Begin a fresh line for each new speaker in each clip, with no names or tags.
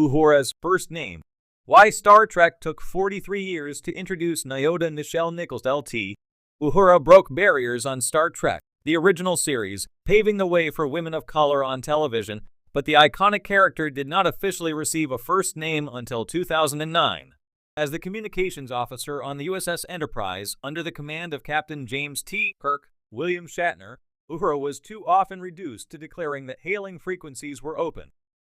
Uhura's first name. Why Star Trek took 43 years to introduce Nyota Nichelle Nichols LT. Uhura broke barriers on Star Trek, the original series, paving the way for women of color on television, but the iconic character did not officially receive a first name until 2009. As the communications officer on the USS Enterprise under the command of Captain James T. Kirk, William Shatner, Uhura was too often reduced to declaring that hailing frequencies were open.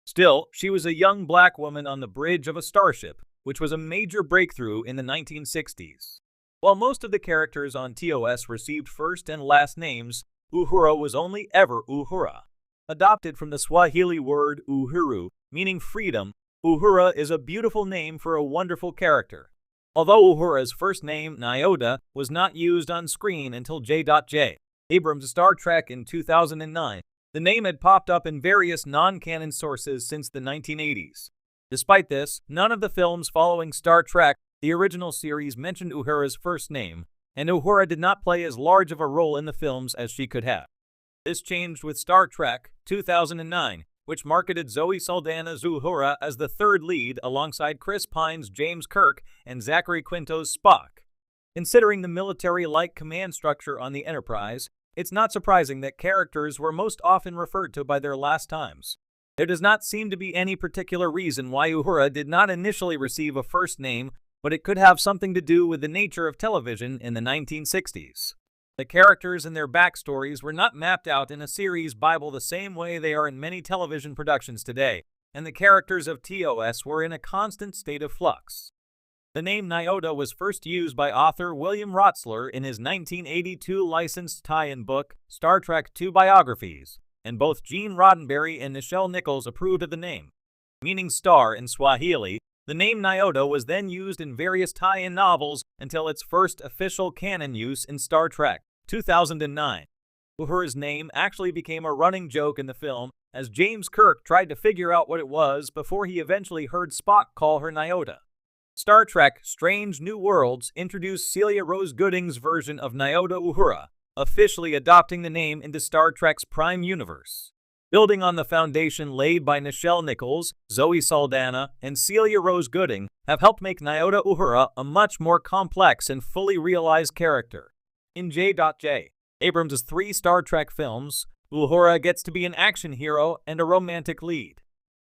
Still, she was a young black woman on the bridge of a starship, which was a major breakthrough in the 1960s. While most of the characters on TOS received first and last names, Uhura was only ever Uhura. Adopted from the Swahili word uhuru, meaning freedom, Uhura is a beautiful name for a wonderful character. Although Uhura's first name, Nyota, was not used on screen until J.J. Abrams' Star Trek in 2009, the name had popped up in various non-canon sources since the 1980s. Despite this, none of the films following Star Trek, the original series, mentioned Uhura's first name, and Uhura did not play as large of a role in the films as she could have. This changed with Star Trek 2009, which marketed Zoe Saldana's Uhura as the third lead alongside Chris Pine's James Kirk and Zachary Quinto's Spock. Considering the military-like command structure on the Enterprise, it's not surprising that characters were most often referred to by their last times. There does not seem to be any particular reason why Uhura did not initially receive a first name, but it could have something to do with the nature of television in the 1960s. The characters and their backstories were not mapped out in a series Bible the same way they are in many television productions today, and the characters of TOS were in a constant state of flux. The name Nyota was first used by author William Rotsler in his 1982 licensed tie-in book, Star Trek II Biographies, and both Gene Roddenberry and Nichelle Nichols approved of the name. Meaning star in Swahili, the name Nyota was then used in various tie-in novels until its first official canon use in Star Trek 2009. Uhura's name actually became a running joke in the film, as James Kirk tried to figure out what it was before he eventually heard Spock call her Nyota. Star Trek Strange New Worlds introduced Celia Rose Gooding's version of Nyota Uhura, officially adopting the name into Star Trek's Prime Universe. Building on the foundation laid by Nichelle Nichols, Zoe Saldana, and Celia Rose Gooding have helped make Nyota Uhura a much more complex and fully realized character. In J.J. Abrams' 3 Star Trek films, Uhura gets to be an action hero and a romantic lead.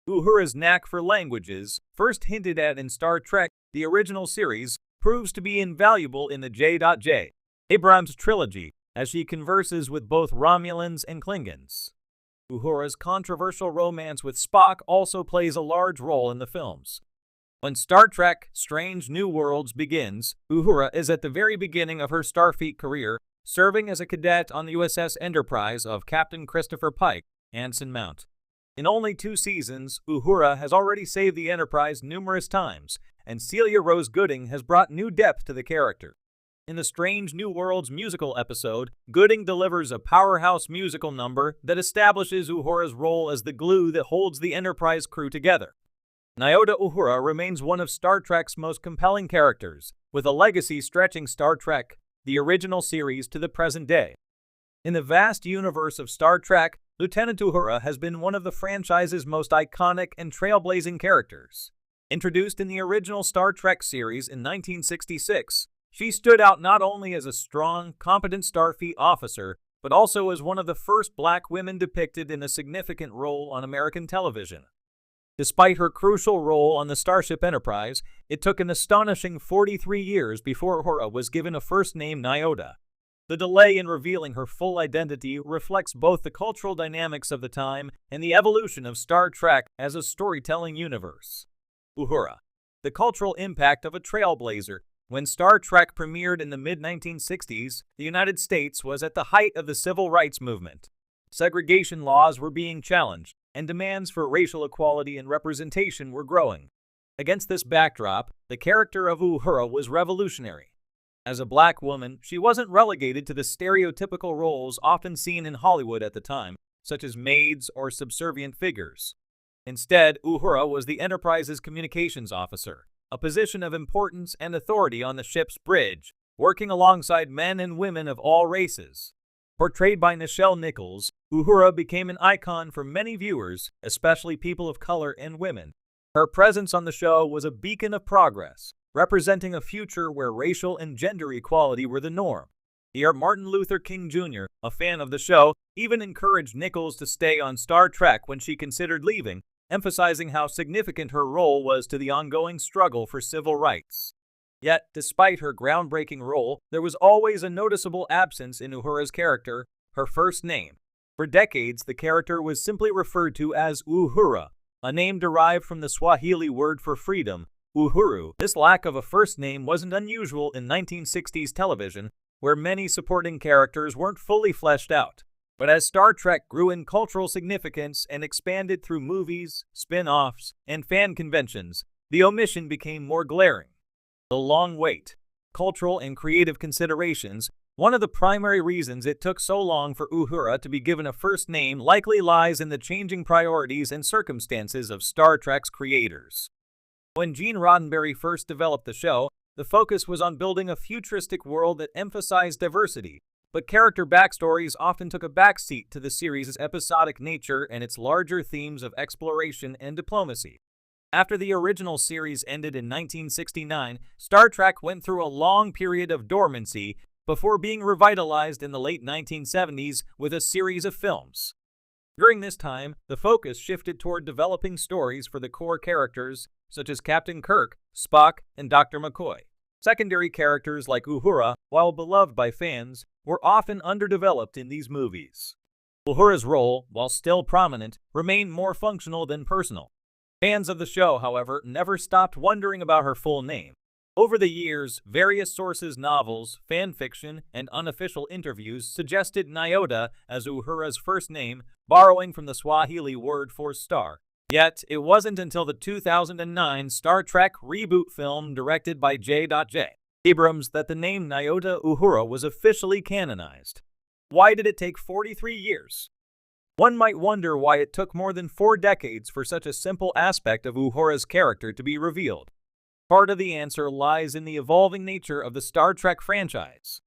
Uhura's knack for languages, first hinted at in Star Trek, the original series, proves to be invaluable in the J.J. Abrams trilogy, as she converses with both Romulans and Klingons. Uhura's controversial romance with Spock also plays a large role in the films. When Star Trek Strange New Worlds begins, Uhura is at the very beginning of her Starfleet career, serving as a cadet on the USS Enterprise of Captain Christopher Pike, Anson Mount. In only 2 seasons, Uhura has already saved the Enterprise numerous times, and Celia Rose Gooding has brought new depth to the character. In the Strange New Worlds musical episode, Gooding delivers a powerhouse musical number that establishes Uhura's role as the glue that holds the Enterprise crew together. Nyota Uhura remains one of Star Trek's most compelling characters, with a legacy stretching Star Trek, the original series, to the present day. In the vast universe of Star Trek, Lieutenant Uhura has been one of the franchise's most iconic and trailblazing characters. Introduced in the original Star Trek series in 1966, she stood out not only as a strong, competent Starfleet officer, but also as one of the first black women depicted in a significant role on American television. Despite her crucial role on the Starship Enterprise, it took an astonishing 43 years before Uhura was given a first name, Nyota. The delay in revealing her full identity reflects both the cultural dynamics of the time and the evolution of Star Trek as a storytelling universe. Uhura, the cultural impact of a trailblazer. When Star Trek premiered in the mid-1960s, the United States was at the height of the civil rights movement. Segregation laws were being challenged, and demands for racial equality and representation were growing. Against this backdrop, the character of Uhura was revolutionary. As a black woman, she wasn't relegated to the stereotypical roles often seen in Hollywood at the time, such as maids or subservient figures. Instead, Uhura was the Enterprise's communications officer, a position of importance and authority on the ship's bridge, working alongside men and women of all races. Portrayed by Nichelle Nichols, Uhura became an icon for many viewers, especially people of color and women. Her presence on the show was a beacon of progress, representing a future where racial and gender equality were the norm. Here, Martin Luther King Jr., a fan of the show, even encouraged Nichols to stay on Star Trek when she considered leaving, emphasizing how significant her role was to the ongoing struggle for civil rights. Yet, despite her groundbreaking role, there was always a noticeable absence in Uhura's character, her first name. For decades, the character was simply referred to as Uhura, a name derived from the Swahili word for freedom, Uhuru. This lack of a first name wasn't unusual in 1960s television, where many supporting characters weren't fully fleshed out. But as Star Trek grew in cultural significance and expanded through movies, spin-offs, and fan conventions, the omission became more glaring. The long wait, cultural and creative considerations, one of the primary reasons it took so long for Uhura to be given a first name likely lies in the changing priorities and circumstances of Star Trek's creators. When Gene Roddenberry first developed the show, the focus was on building a futuristic world that emphasized diversity, but character backstories often took a backseat to the series' episodic nature and its larger themes of exploration and diplomacy. After the original series ended in 1969, Star Trek went through a long period of dormancy before being revitalized in the late 1970s with a series of films. During this time, the focus shifted toward developing stories for the core characters, such as Captain Kirk, Spock, and Dr. McCoy. Secondary characters like Uhura, while beloved by fans, were often underdeveloped in these movies. Uhura's role, while still prominent, remained more functional than personal. Fans of the show, however, never stopped wondering about her full name. Over the years, various sources, novels, fan fiction, and unofficial interviews suggested Nyota as Uhura's first name, borrowing from the Swahili word for star. Yet, it wasn't until the 2009 Star Trek reboot film directed by J.J. Abrams that the name Nyota Uhura was officially canonized. Why did it take 43 years? One might wonder why it took more than 4 decades for such a simple aspect of Uhura's character to be revealed. Part of the answer lies in the evolving nature of the Star Trek franchise.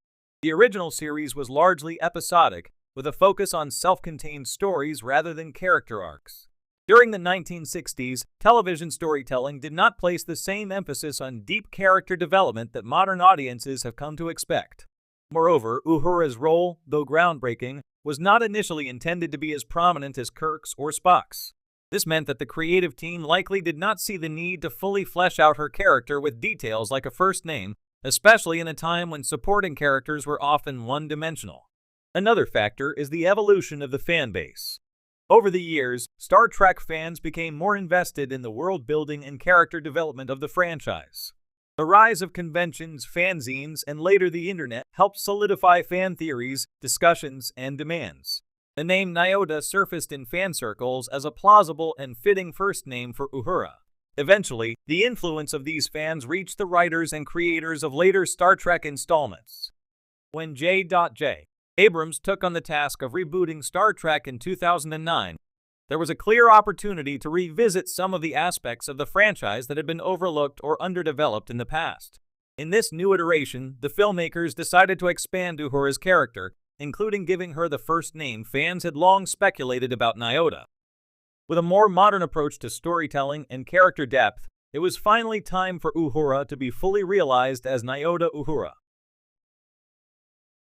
The original series was largely episodic, with a focus on self-contained stories rather than character arcs. During the 1960s, television storytelling did not place the same emphasis on deep character development that modern audiences have come to expect. Moreover, Uhura's role, though groundbreaking, was not initially intended to be as prominent as Kirk's or Spock's. This meant that the creative team likely did not see the need to fully flesh out her character with details like a first name, especially in a time when supporting characters were often one-dimensional. Another factor is the evolution of the fan base. Over the years, Star Trek fans became more invested in the world-building and character development of the franchise. The rise of conventions, fanzines, and later the internet helped solidify fan theories, discussions, and demands. The name Nyota surfaced in fan circles as a plausible and fitting first name for Uhura. Eventually, the influence of these fans reached the writers and creators of later Star Trek installments. When J.J. Abrams took on the task of rebooting Star Trek in 2009, there was a clear opportunity to revisit some of the aspects of the franchise that had been overlooked or underdeveloped in the past. In this new iteration, the filmmakers decided to expand Uhura's character, including giving her the first name fans had long speculated about Nyota. With a more modern approach to storytelling and character depth, it was finally time for Uhura to be fully realized as Nyota Uhura.